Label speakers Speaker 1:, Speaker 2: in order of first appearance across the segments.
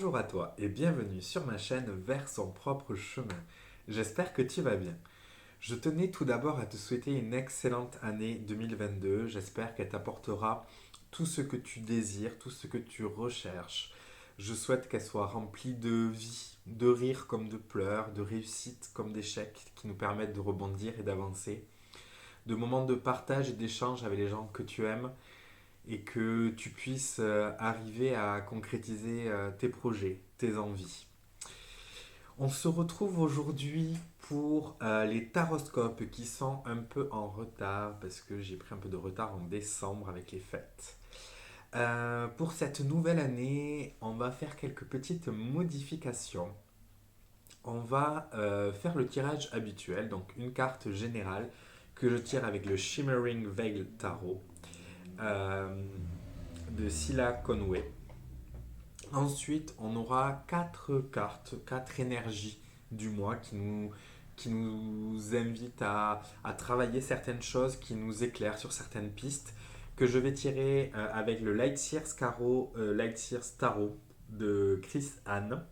Speaker 1: Bonjour à toi et bienvenue sur ma chaîne Vers son propre chemin. J'espère que tu vas bien. Je tenais tout d'abord à te souhaiter une excellente année 2022. J'espère qu'elle t'apportera tout ce que tu désires, tout ce que tu recherches. Je souhaite qu'elle soit remplie de vie, de rires comme de pleurs, de réussites comme d'échecs qui nous permettent de rebondir et d'avancer, de moments de partage et d'échange avec les gens que tu aimes et que tu puisses arriver à concrétiser tes projets, tes envies. On se retrouve aujourd'hui pour les taroscopes qui sont un peu en retard parce que j'ai pris un peu de retard en décembre avec les fêtes. Pour cette nouvelle année, on va faire quelques petites modifications. On va faire le tirage habituel, donc une carte générale que je tire avec le Shimmering Veil Tarot euh, de Scylla Conway. Ensuite, on aura quatre cartes, quatre énergies du mois qui nous invitent à travailler certaines choses, qui nous éclairent sur certaines pistes, que je vais tirer avec le Light Sears Light Sears Tarot de Chris Anne.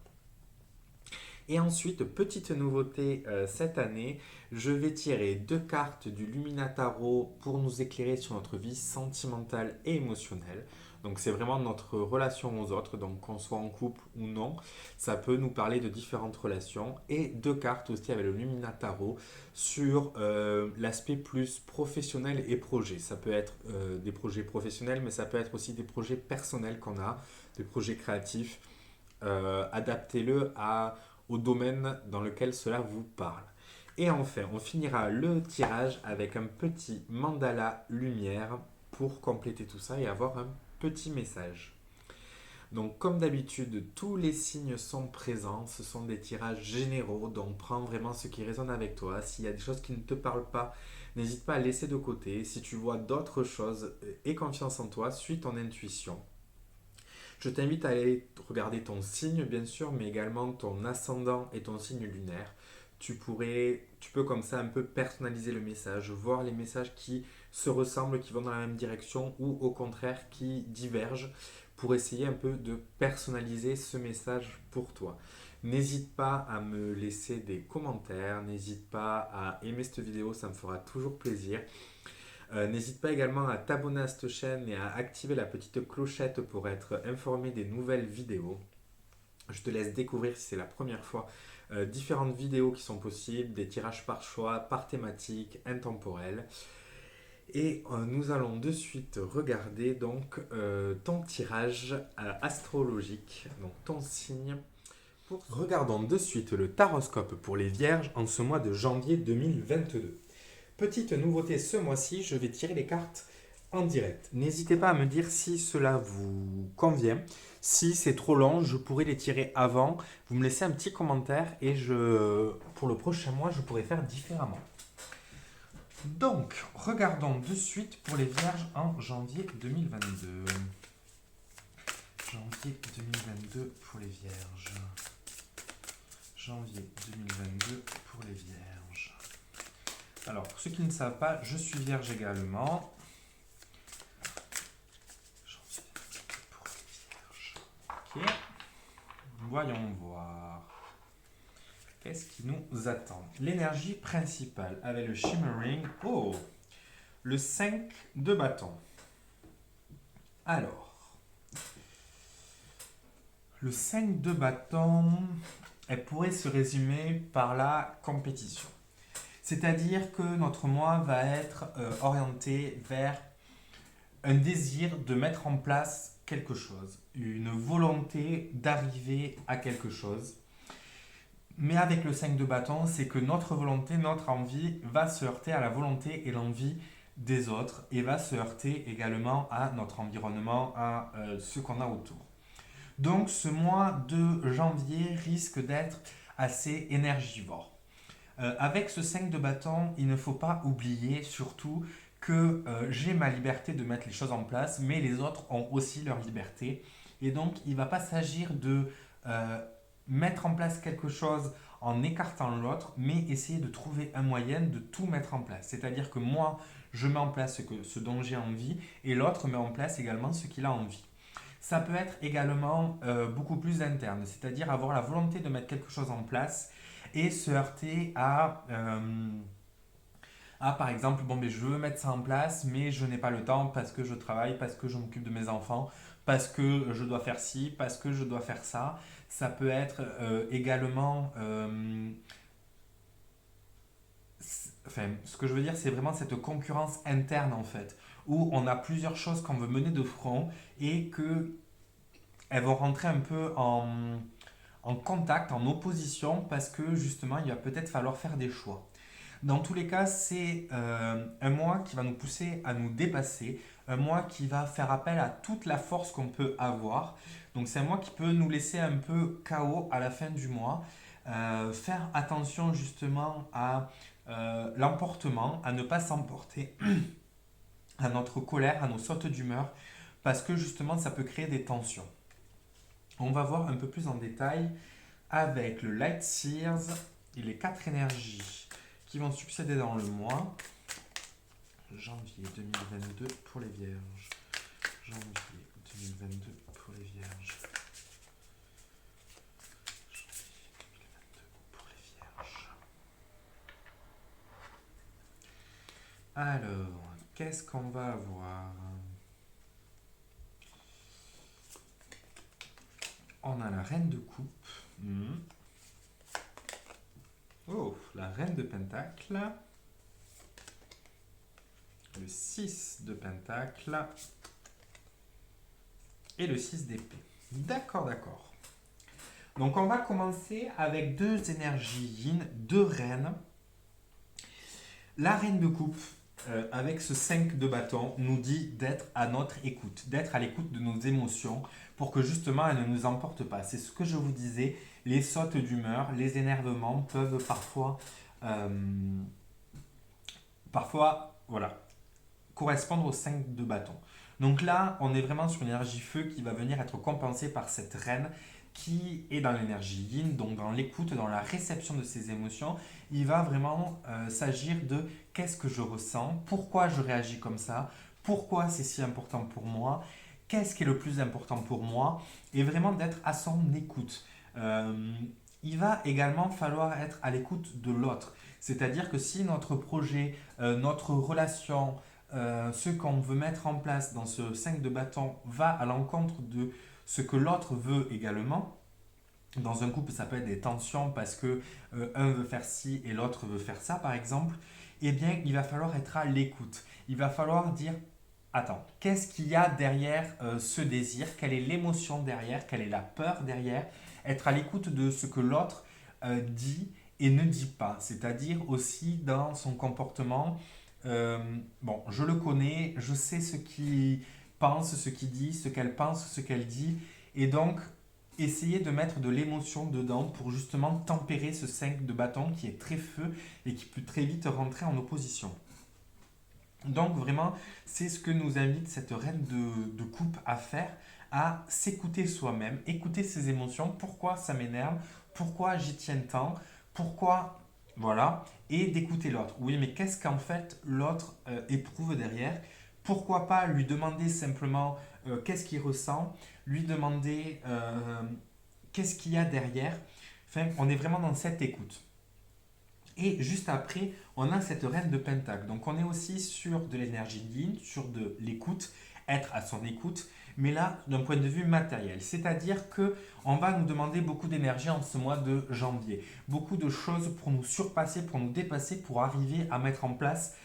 Speaker 1: Et ensuite, petite nouveauté cette année, je vais tirer deux cartes du Lumina Tarot pour nous éclairer sur notre vie sentimentale et émotionnelle. Donc c'est vraiment notre relation aux autres, donc qu'on soit en couple ou non, ça peut nous parler de différentes relations. Et deux cartes aussi avec le Lumina Tarot sur l'aspect plus professionnel et projet. Ça peut être des projets professionnels, mais ça peut être aussi des projets personnels qu'on a, des projets créatifs. Adaptez-le au domaine dans lequel cela vous parle. Et enfin, on finira le tirage avec un petit mandala lumière pour compléter tout ça et avoir un petit message. Donc comme d'habitude, tous les signes sont présents, ce sont des tirages généraux, donc prends vraiment ce qui résonne avec toi. S'il y a des choses qui ne te parlent pas, n'hésite pas à laisser de côté. Si tu vois d'autres choses, aie confiance en toi, suis ton intuition. Je t'invite à aller regarder ton signe, bien sûr, mais également ton ascendant et ton signe lunaire. Tu peux comme ça un peu personnaliser le message, voir les messages qui se ressemblent, qui vont dans la même direction ou au contraire qui divergent pour essayer un peu de personnaliser ce message pour toi. N'hésite pas à me laisser des commentaires, n'hésite pas à aimer cette vidéo, ça me fera toujours plaisir. N'hésite pas également à t'abonner à cette chaîne et à activer la petite clochette pour être informé des nouvelles vidéos. Je te laisse découvrir si c'est la première fois différentes vidéos qui sont possibles, des tirages par choix, par thématique, intemporels. Et nous allons de suite regarder donc ton tirage astrologique, donc ton signe. Regardons de suite le taroscope pour les vierges en ce mois de janvier 2022. Petite nouveauté ce mois-ci, je vais tirer les cartes en direct. N'hésitez pas à me dire si cela vous convient. Si c'est trop long, je pourrais les tirer avant. Vous me laissez un petit commentaire et pour le prochain mois, je pourrais faire différemment. Donc, regardons de suite pour les vierges en janvier 2022. Janvier 2022 pour les vierges. Janvier 2022 pour les vierges. Alors, pour ceux qui ne savent pas, je suis vierge également. Janvier pour les vierges. Ok. Voyons voir. Qu'est-ce qui nous attend? L'énergie principale avec le shimmering. Oh! Le 5 de bâton. Alors, le 5 de bâton, elle pourrait se résumer par la compétition. C'est-à-dire que notre mois va être orienté vers un désir de mettre en place quelque chose, une volonté d'arriver à quelque chose. Mais avec le 5 de bâton, c'est que notre volonté, notre envie va se heurter à la volonté et l'envie des autres et va se heurter également à notre environnement, à ce qu'on a autour. Donc ce mois de janvier risque d'être assez énergivore. Avec ce 5 de bâton, il ne faut pas oublier surtout que j'ai ma liberté de mettre les choses en place, mais les autres ont aussi leur liberté. Et donc, il ne va pas s'agir de mettre en place quelque chose en écartant l'autre, mais essayer de trouver un moyen de tout mettre en place. C'est-à-dire que moi, je mets en place ce dont j'ai envie, et l'autre met en place également ce qu'il a envie. Ça peut être également beaucoup plus interne, c'est-à-dire avoir la volonté de mettre quelque chose en place et se heurter à par exemple, bon, mais je veux mettre ça en place, mais je n'ai pas le temps parce que je travaille, parce que je m'occupe de mes enfants, parce que je dois faire ci, parce que je dois faire ça. Ça peut être également enfin, ce que je veux dire, c'est vraiment cette concurrence interne en fait, où on a plusieurs choses qu'on veut mener de front et que elles vont rentrer un peu en contact, en opposition, parce que justement, il va peut-être falloir faire des choix. Dans tous les cas, c'est un mois qui va nous pousser à nous dépasser, un mois qui va faire appel à toute la force qu'on peut avoir. Donc c'est un mois qui peut nous laisser un peu KO à la fin du mois. Faire attention justement à l'emportement, à ne pas s'emporter, à notre colère, à nos sautes d'humeur, parce que justement ça peut créer des tensions. On va voir un peu plus en détail avec le Light Sears et les quatre énergies qui vont succéder dans le mois. Janvier 2022 pour les vierges. Janvier 2022 pour les vierges. Janvier 2022 pour les vierges. Alors, qu'est-ce qu'on va avoir? On a la reine de coupe. Oh, la reine de pentacle. Le 6 de pentacle. Et le 6 d'épée. D'accord, d'accord. Donc on va commencer avec deux énergies yin, deux reines. La reine de coupe, avec ce 5 de bâton, nous dit d'être à notre écoute, d'être à l'écoute de nos émotions pour que justement elles ne nous emportent pas. C'est ce que je vous disais, les sautes d'humeur, les énervements peuvent parfois correspondre au 5 de bâton. Donc là, on est vraiment sur une énergie feu qui va venir être compensée par cette reine qui est dans l'énergie yin, donc dans l'écoute, dans la réception de ses émotions. Il va vraiment s'agir de qu'est-ce que je ressens, pourquoi je réagis comme ça, pourquoi c'est si important pour moi, qu'est-ce qui est le plus important pour moi, et vraiment d'être à son écoute. Il va également falloir être à l'écoute de l'autre. C'est-à-dire que si notre projet, notre relation, ce qu'on veut mettre en place dans ce 5 de bâton va à l'encontre de ce que l'autre veut également. Dans un couple, ça peut être des tensions parce que un veut faire ci et l'autre veut faire ça, par exemple. Eh bien, il va falloir être à l'écoute. Il va falloir dire, attends, qu'est-ce qu'il y a derrière ce désir? Quelle est l'émotion derrière? Quelle est la peur derrière? Être à l'écoute de ce que l'autre dit et ne dit pas. C'est-à-dire aussi dans son comportement. Bon, je le connais, je sais ce qu'il pense, ce qu'il dit, ce qu'elle pense, ce qu'elle dit. Et donc, essayer de mettre de l'émotion dedans pour justement tempérer ce 5 de bâton qui est très feu et qui peut très vite rentrer en opposition. Donc vraiment, c'est ce que nous invite cette reine de coupe à faire, à s'écouter soi-même, écouter ses émotions, pourquoi ça m'énerve, pourquoi j'y tiens tant, pourquoi, voilà, et d'écouter l'autre. Oui, mais qu'est-ce qu'en fait l'autre éprouve derrière? Pourquoi pas lui demander simplement qu'est-ce qu'il ressent, lui demander qu'est-ce qu'il y a derrière. Enfin, on est vraiment dans cette écoute. Et juste après, on a cette reine de pentacle. Donc on est aussi sur de l'énergie yin, sur de l'écoute, être à son écoute, mais là d'un point de vue matériel. C'est-à-dire que on va nous demander beaucoup d'énergie en ce mois de janvier. Beaucoup de choses pour nous surpasser, pour nous dépasser, pour arriver à mettre en place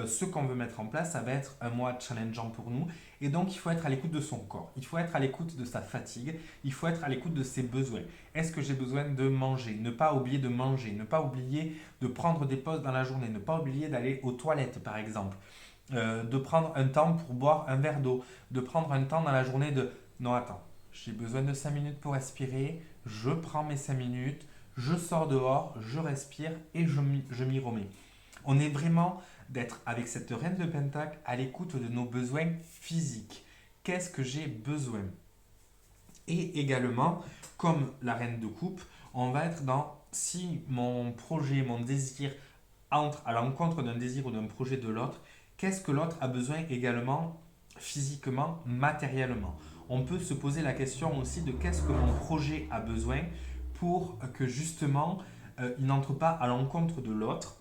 Speaker 1: ce qu'on veut mettre en place. Ça va être un mois challengeant pour nous. Et donc il faut être à l'écoute de son corps. Il faut être à l'écoute de sa fatigue. Il faut être à l'écoute de ses besoins. Est-ce que j'ai besoin de manger? Ne pas oublier de manger. Ne pas oublier de prendre des pauses dans la journée, ne pas oublier d'aller aux toilettes par exemple, de prendre un temps pour boire un verre d'eau, de prendre un temps dans la journée de non attends, j'ai besoin de 5 minutes pour respirer, je prends mes 5 minutes, je sors dehors, je respire et je m'y remets. On est vraiment d'être avec cette reine de pentacle à l'écoute de nos besoins physiques. Qu'est-ce que j'ai besoin? Et également, comme la reine de coupe, on va être dans si mon projet, mon désir entre à l'encontre d'un désir ou d'un projet de l'autre, qu'est-ce que l'autre a besoin également physiquement, matériellement. on peut se poser la question aussi de qu'est-ce que mon projet a besoin pour que justement il n'entre pas à l'encontre de l'autre,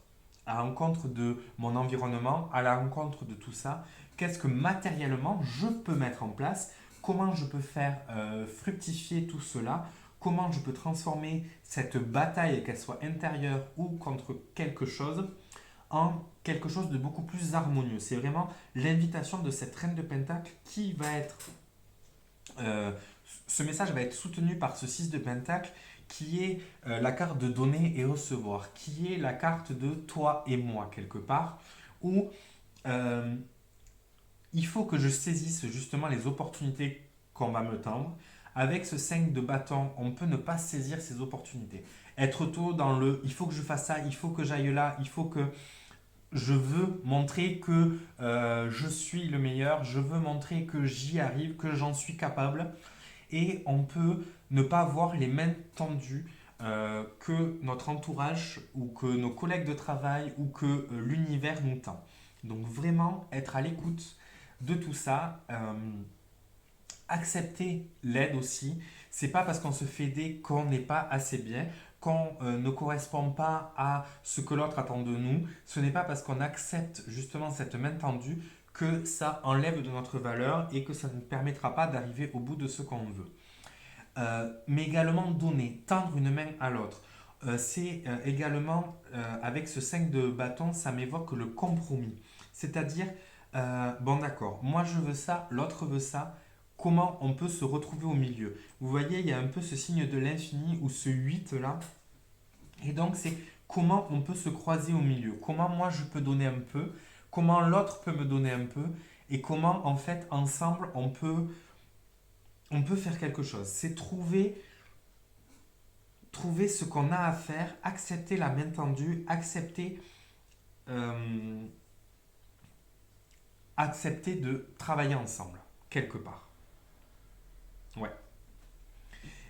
Speaker 1: à l'encontre de mon environnement, à l'encontre de tout ça. Qu'est-ce que matériellement je peux mettre en place? Comment je peux faire fructifier tout cela? Comment je peux transformer cette bataille, qu'elle soit intérieure ou contre quelque chose, en quelque chose de beaucoup plus harmonieux. C'est vraiment l'invitation de cette reine de Pentacle qui va être... euh, ce message va être soutenu par ce 6 de Pentacle qui est la carte de donner et recevoir, qui est la carte de toi et moi quelque part, où euh, il faut que je saisisse justement les opportunités qu'on va me tendre. Avec ce 5 de bâton, on peut ne pas saisir ces opportunités. Être tôt dans le il faut que je fasse ça, il faut que j'aille là, il faut que je veux montrer que je suis le meilleur, je veux montrer que j'y arrive, que j'en suis capable. Et on peut ne pas avoir les mains tendues que notre entourage ou que nos collègues de travail ou que l'univers nous tend. Donc vraiment être à l'écoute de tout ça, accepter l'aide aussi. C'est pas parce qu'on se fait aider qu'on n'est pas assez bien, qu'on ne correspond pas à ce que l'autre attend de nous. Ce n'est pas parce qu'on accepte justement cette main tendue que ça enlève de notre valeur et que ça ne permettra pas d'arriver au bout de ce qu'on veut. Mais également donner, tendre une main à l'autre. C'est également, avec ce 5 de bâton, ça m'évoque le compromis. C'est-à-dire, bon d'accord, moi je veux ça, l'autre veut ça, comment on peut se retrouver au milieu? Vous voyez, il y a un peu ce signe de l'infini ou ce 8 là. Et donc c'est comment on peut se croiser au milieu, comment moi je peux donner un peu, comment l'autre peut me donner un peu, et comment en fait ensemble on peut faire quelque chose. C'est trouver ce qu'on a à faire, accepter la main tendue, euh, accepter de travailler ensemble, quelque part. Ouais.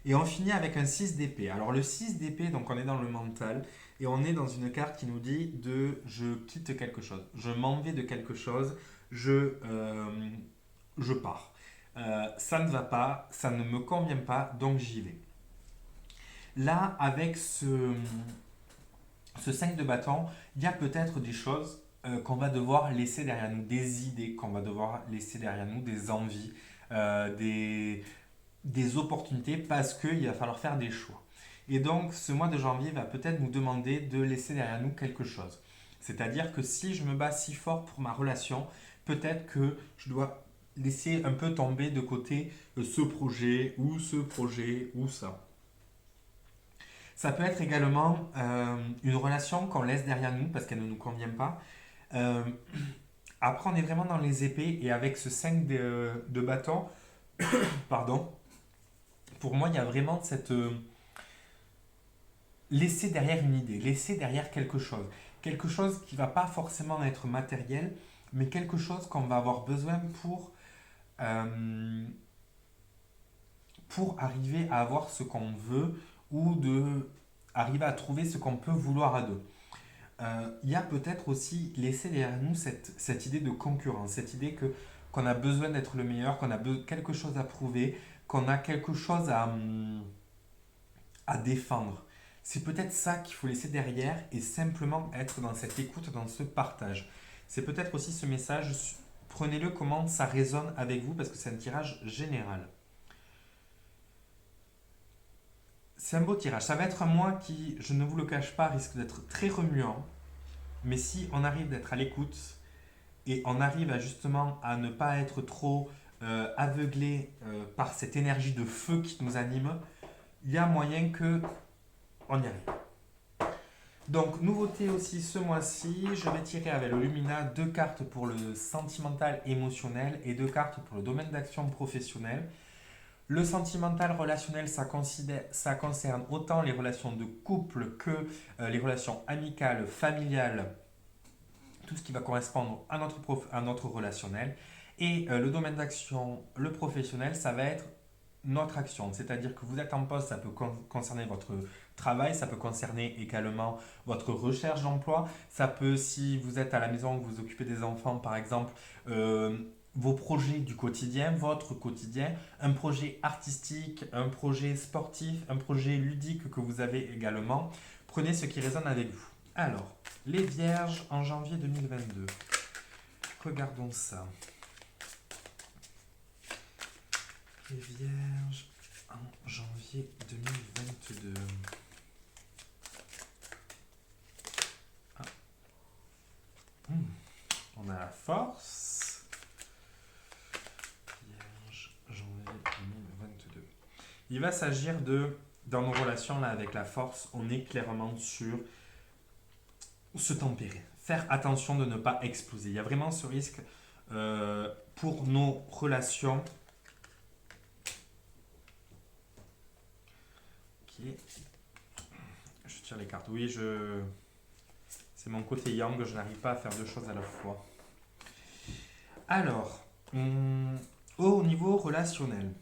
Speaker 1: Et on finit avec un 6 d'épée. Alors le 6 d'épée, donc on est dans le mental, et on est dans une carte qui nous dit de je quitte quelque chose, je m'en vais de quelque chose, je pars. Ça ne va pas, ça ne me convient pas, donc j'y vais. Là, avec ce 5 de bâton, il y a peut-être des choses qu'on va devoir laisser derrière nous, des idées qu'on va devoir laisser derrière nous, des envies, euh, des, des opportunités, parce qu'il va falloir faire des choix. Et donc, ce mois de janvier va peut-être nous demander de laisser derrière nous quelque chose. C'est-à-dire que si je me bats si fort pour ma relation, peut-être que je dois laisser un peu tomber de côté ce projet ou ça. Ça peut être également une relation qu'on laisse derrière nous parce qu'elle ne nous convient pas. Euh, Après, on est vraiment dans les épées et avec ce 5 de bâton, pardon, pour moi, il y a vraiment cette laisser derrière une idée, laisser derrière quelque chose. Quelque chose qui ne va pas forcément être matériel, mais quelque chose qu'on va avoir besoin euh, pour arriver à avoir ce qu'on veut ou de arriver à trouver ce qu'on peut vouloir à deux. Il y a peut-être aussi laissé derrière nous cette idée de concurrence, cette idée qu'on a besoin d'être le meilleur, qu'on a quelque chose à prouver, qu'on a quelque chose à défendre. C'est peut-être ça qu'il faut laisser derrière et simplement être dans cette écoute, dans ce partage. C'est peut-être aussi ce message, prenez-le comment ça résonne avec vous parce que c'est un tirage général. C'est un beau tirage. Ça va être un mois qui, je ne vous le cache pas, risque d'être très remuant. Mais si on arrive d'être à l'écoute et on arrive à justement à ne pas être trop aveuglé par cette énergie de feu qui nous anime, il y a moyen que on y arrive. Donc, nouveauté aussi ce mois-ci, je vais tirer avec le Lumina 2 cartes pour le sentimental émotionnel et 2 cartes pour le domaine d'action professionnel. Le sentimental relationnel, ça concerne autant les relations de couple que les relations amicales, familiales, tout ce qui va correspondre à notre relationnel. Et le domaine d'action, le professionnel, ça va être notre action. C'est-à-dire que vous êtes en poste, ça peut concerner votre travail, ça peut concerner également votre recherche d'emploi. Ça peut, si vous êtes à la maison, vous vous occupez des enfants, par exemple, vos projets du quotidien, votre quotidien, un projet artistique, un projet sportif, un projet ludique que vous avez également. Prenez ce qui résonne avec vous. Alors, les Vierges en janvier 2022. Regardons ça. Les Vierges en janvier 2022. Ah. On a la force. Vierge, janvier 2022. Il va s'agir de, dans nos relations là avec la force, on est clairement sur se tempérer. Faire attention de ne pas exploser. Il y a vraiment ce risque pour nos relations. Ok. Je tire les cartes. Oui, c'est mon côté yang, je n'arrive pas à faire deux choses à la fois. Alors, au niveau relationnel.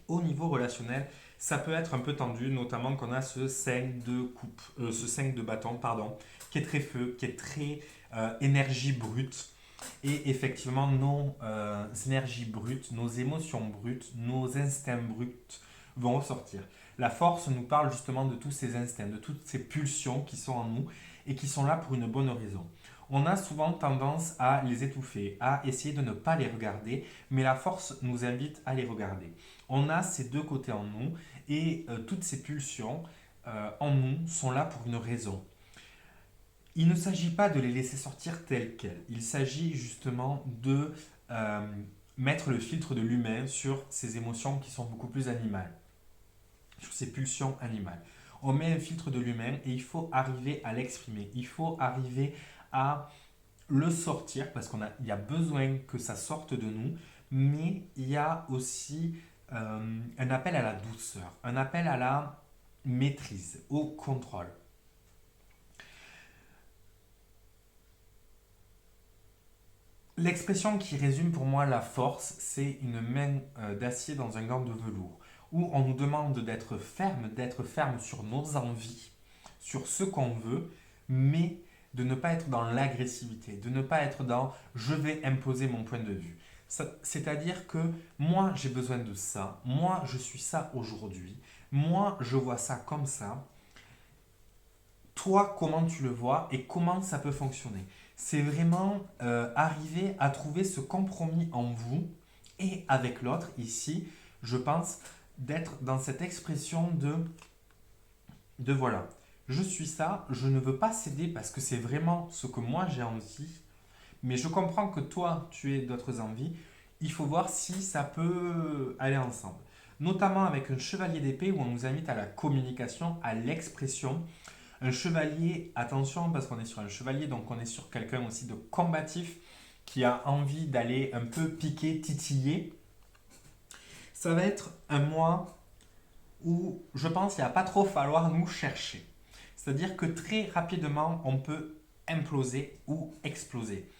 Speaker 1: Au niveau relationnel, ça peut être un peu tendu, notamment qu'on a ce 5 de coupe, ce 5 de bâton, pardon, qui est très feu, qui est très énergie brute. Et effectivement, nos énergies brutes, nos émotions brutes, nos instincts bruts vont ressortir. La force nous parle justement de tous ces instincts, de toutes ces pulsions qui sont en nous et qui sont là pour une bonne raison. On a souvent tendance à les étouffer, à essayer de ne pas les regarder, mais la force nous invite à les regarder. On a ces deux côtés en nous et toutes ces pulsions en nous sont là pour une raison. Il ne s'agit pas de les laisser sortir telles quelles. Il s'agit justement de mettre le filtre de l'humain sur ces émotions qui sont beaucoup plus animales, sur ces pulsions animales. On met un filtre de l'humain et il faut arriver à l'exprimer. Il faut arriver à le sortir parce qu'il y a besoin que ça sorte de nous, mais il y a aussi un appel à la douceur, un appel à la maîtrise, au contrôle. L'expression qui résume pour moi la force, c'est une main d'acier dans un gant de velours, où on nous demande d'être ferme sur nos envies, sur ce qu'on veut, mais de ne pas être dans l'agressivité, de ne pas être dans je vais imposer mon point de vue. C'est-à-dire que moi j'ai besoin de ça, moi je suis ça aujourd'hui, moi je vois ça comme ça, toi comment tu le vois et comment ça peut fonctionner. C'est vraiment arriver à trouver ce compromis en vous et avec l'autre ici, je pense, d'être dans cette expression de voilà, je suis ça, je ne veux pas céder parce que c'est vraiment ce que moi j'ai envie, mais je comprends que toi tu aies d'autres envies, il faut voir si ça peut aller ensemble. Notamment avec un chevalier d'épée où on nous invite à la communication, à l'expression. Un chevalier, attention parce qu'on est sur un chevalier, donc on est sur quelqu'un aussi de combatif qui a envie d'aller un peu piquer, titiller. Ça va être un mois où je pense qu'il ne va pas trop falloir nous chercher. C'est-à-dire que très rapidement, on peut imploser ou exploser.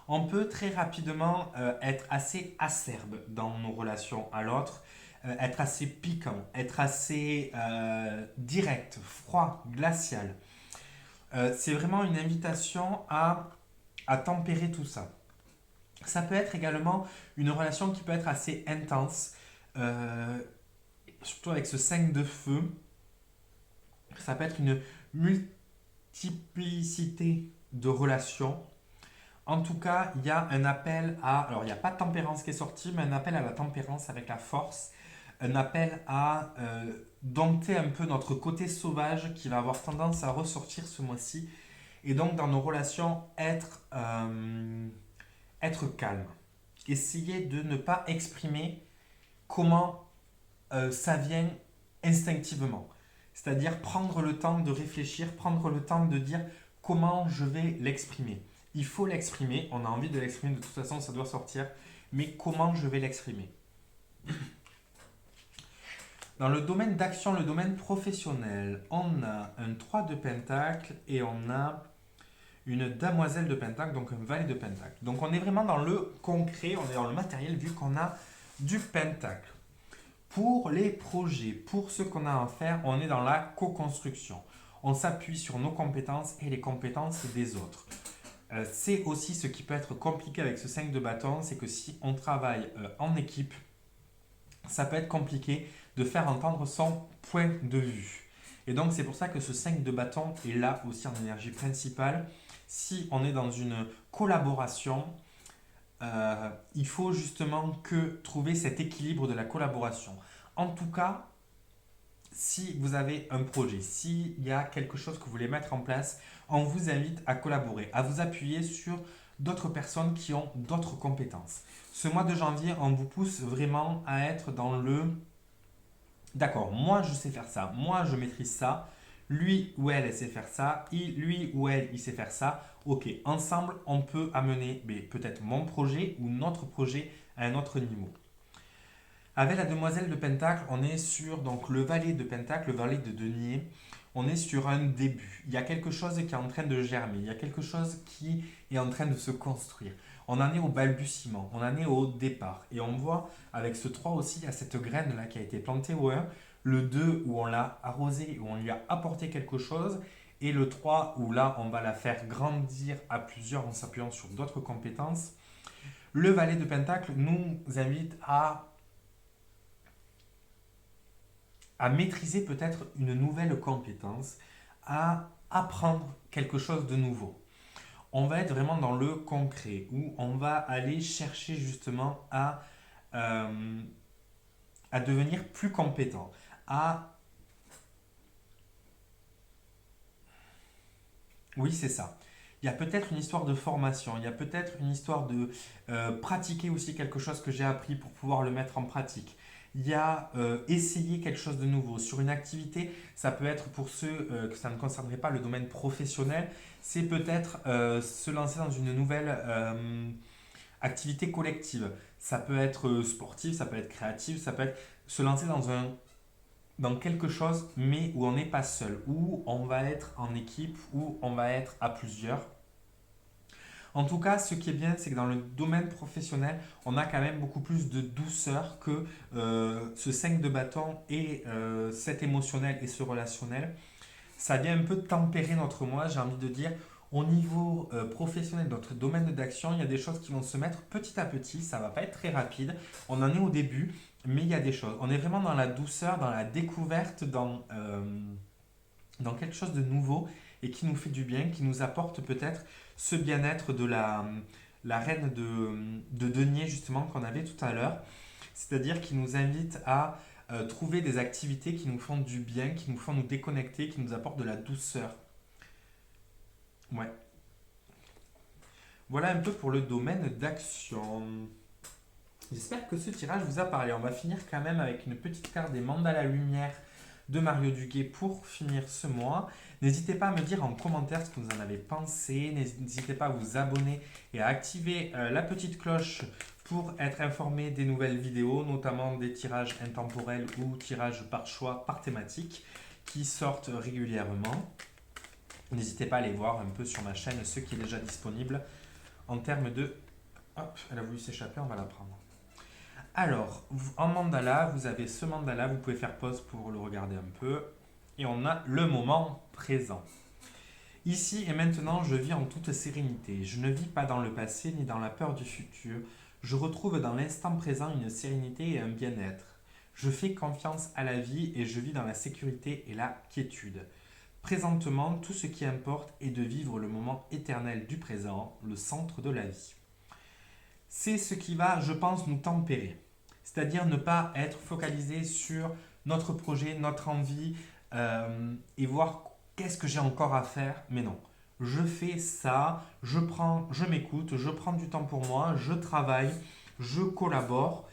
Speaker 1: On peut très rapidement être assez acerbe dans nos relations à l'autre, être assez piquant, être assez direct, froid, glacial. C'est vraiment une invitation à tempérer tout ça. Ça peut être également une relation qui peut être assez intense, surtout avec ce 5 de feu. Ça peut être une multiplicité de relations. En tout cas, il y a un appel à... Alors, il n'y a pas de tempérance qui est sorti, mais un appel à la tempérance avec la force. Un appel à dompter un peu notre côté sauvage qui va avoir tendance à ressortir ce mois-ci. Et donc, dans nos relations, être calme. Essayer de ne pas exprimer comment ça vient instinctivement. C'est-à-dire prendre le temps de réfléchir, prendre le temps de dire comment je vais l'exprimer. Il faut l'exprimer, on a envie de l'exprimer, de toute façon ça doit sortir, mais comment je vais l'exprimer? Dans le domaine d'action, le domaine professionnel, on a un 3 de pentacle et on a une damoiselle de pentacle, donc un valet de pentacle. Donc on est vraiment dans le concret, on est dans le matériel vu qu'on a du pentacle. Pour les projets, pour ce qu'on a à faire, on est dans la co-construction. On s'appuie sur nos compétences et les compétences des autres.
Speaker 2: C'est aussi ce qui peut être compliqué avec ce 5 de bâton, c'est que si on travaille en équipe, ça peut être compliqué de faire entendre son point de vue. Et donc c'est pour ça que ce 5 de bâton est là aussi en énergie principale. Si on est dans une collaboration, il faut justement que trouver cet équilibre de la collaboration. En tout cas, si vous avez un projet, s'il y a quelque chose que vous voulez mettre en place, on vous invite à collaborer, à vous appuyer sur d'autres personnes qui ont d'autres compétences. Ce mois de janvier, on vous pousse vraiment à être dans le d'accord, moi je sais faire ça, moi je maîtrise ça, lui ou elle sait faire ça, lui ou elle il sait faire ça. Ok, ensemble on peut amener peut-être mon projet ou notre projet à un autre niveau. Avec la demoiselle de Pentacle, on est sur donc le valet de Pentacle, le valet de denier. On est sur un début. Il y a quelque chose qui est en train de germer. Il y a quelque chose qui est en train de se construire. On en est au balbutiement. On en est au départ. Et on voit avec ce 3 aussi, il y a cette graine là qui a été plantée au 1. Le 2 où on l'a arrosé, où on lui a apporté quelque chose. Et le 3 où là, on va la faire grandir à plusieurs en s'appuyant sur d'autres compétences. Le valet de Pentacle nous invite à maîtriser peut-être une nouvelle compétence, à apprendre quelque chose de nouveau. On va être vraiment dans le concret, où on va aller chercher justement à devenir plus compétent, à... Oui, c'est ça. Il y a peut-être une histoire de formation, il y a peut-être une histoire de pratiquer aussi quelque chose que j'ai appris pour pouvoir le mettre en pratique. Il y a essayer quelque chose de nouveau. Sur une activité, ça peut être pour ceux que ça ne concernerait pas le domaine professionnel, c'est peut-être se lancer dans une nouvelle activité collective. Ça peut être sportif, ça peut être créatif, ça peut être se lancer dans quelque chose, mais où on n'est pas seul, où on va être en équipe, où on va être à plusieurs. En tout cas, ce qui est bien, c'est que dans le domaine professionnel, on a quand même beaucoup plus de douceur que ce 5 de bâton et cet émotionnel et ce relationnel. Ça vient un peu tempérer notre moi, j'ai envie de dire. Au niveau professionnel, notre domaine d'action, il y a des choses qui vont se mettre petit à petit. Ça ne va pas être très rapide. On en est au début, mais il y a des choses. On est vraiment dans la douceur, dans la découverte, dans quelque chose de nouveau et qui nous fait du bien, qui nous apporte peut-être ce bien-être de la reine de denier justement qu'on avait tout à l'heure. C'est-à-dire qui nous invite à trouver des activités qui nous font du bien, qui nous font nous déconnecter, qui nous apportent de la douceur. Ouais. Voilà un peu pour le domaine d'action. J'espère que ce tirage vous a parlé. On va finir quand même avec une petite carte des mandalas lumière de Mario Duguay pour finir ce mois. N'hésitez pas à me dire en commentaire ce que vous en avez pensé. N'hésitez pas à vous abonner et à activer la petite cloche pour être informé des nouvelles vidéos, notamment des tirages intemporels ou tirages par choix, par thématique, qui sortent régulièrement. N'hésitez pas à aller voir un peu sur ma chaîne ce qui est déjà disponible en termes de... Hop, elle a voulu s'échapper, on va la prendre. Alors, en mandala, vous avez ce mandala, vous pouvez faire pause pour le regarder un peu. Et on a le moment présent. Ici et maintenant, je vis en toute sérénité. Je ne vis pas dans le passé ni dans la peur du futur. Je retrouve dans l'instant présent une sérénité et un bien-être. Je fais confiance à la vie et je vis dans la sécurité et la quiétude. Présentement, tout ce qui importe est de vivre le moment éternel du présent, le centre de la vie. C'est ce qui va, je pense, nous tempérer. C'est-à-dire ne pas être focalisé sur notre projet, notre envie et voir qu'est-ce que j'ai encore à faire. Mais non, je fais ça, je m'écoute, je prends du temps pour moi, je travaille, je collabore.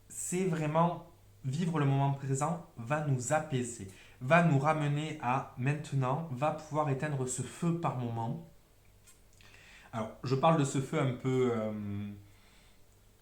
Speaker 2: C'est vraiment vivre le moment présent va nous apaiser, va nous ramener à maintenant, va pouvoir éteindre ce feu par moment. Alors, je parle de ce feu un peu,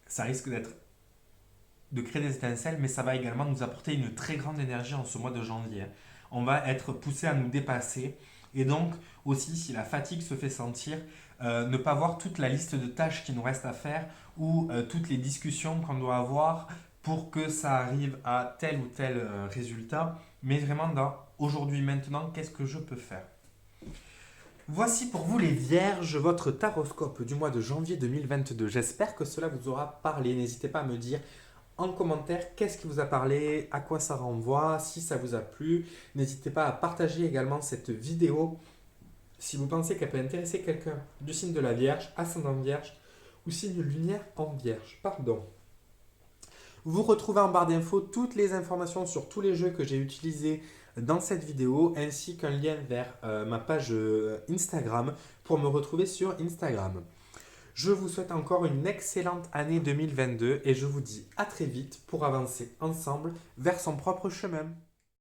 Speaker 2: ça risque de créer des étincelles, mais ça va également nous apporter une très grande énergie en ce mois de janvier. On va être poussé à nous dépasser. Et donc, aussi, si la fatigue se fait sentir, ne pas voir toute la liste de tâches qui nous reste à faire ou toutes les discussions qu'on doit avoir pour que ça arrive à tel ou tel résultat, mais vraiment dans aujourd'hui, maintenant, qu'est-ce que je peux faire.
Speaker 1: Voici pour vous les vierges, votre taroscope du mois de janvier 2022. J'espère que cela vous aura parlé. N'hésitez pas à me dire en commentaire qu'est-ce qui vous a parlé, à quoi ça renvoie, si ça vous a plu. N'hésitez pas à partager également cette vidéo si vous pensez qu'elle peut intéresser quelqu'un du signe de la Vierge, ascendant Vierge ou signe lunaire en Vierge. Pardon. Vous retrouvez en barre d'infos toutes les informations sur tous les jeux que j'ai utilisés dans cette vidéo, ainsi qu'un lien vers ma page Instagram pour me retrouver sur Instagram. Je vous souhaite encore une excellente année 2022 et je vous dis à très vite pour avancer ensemble vers son propre chemin.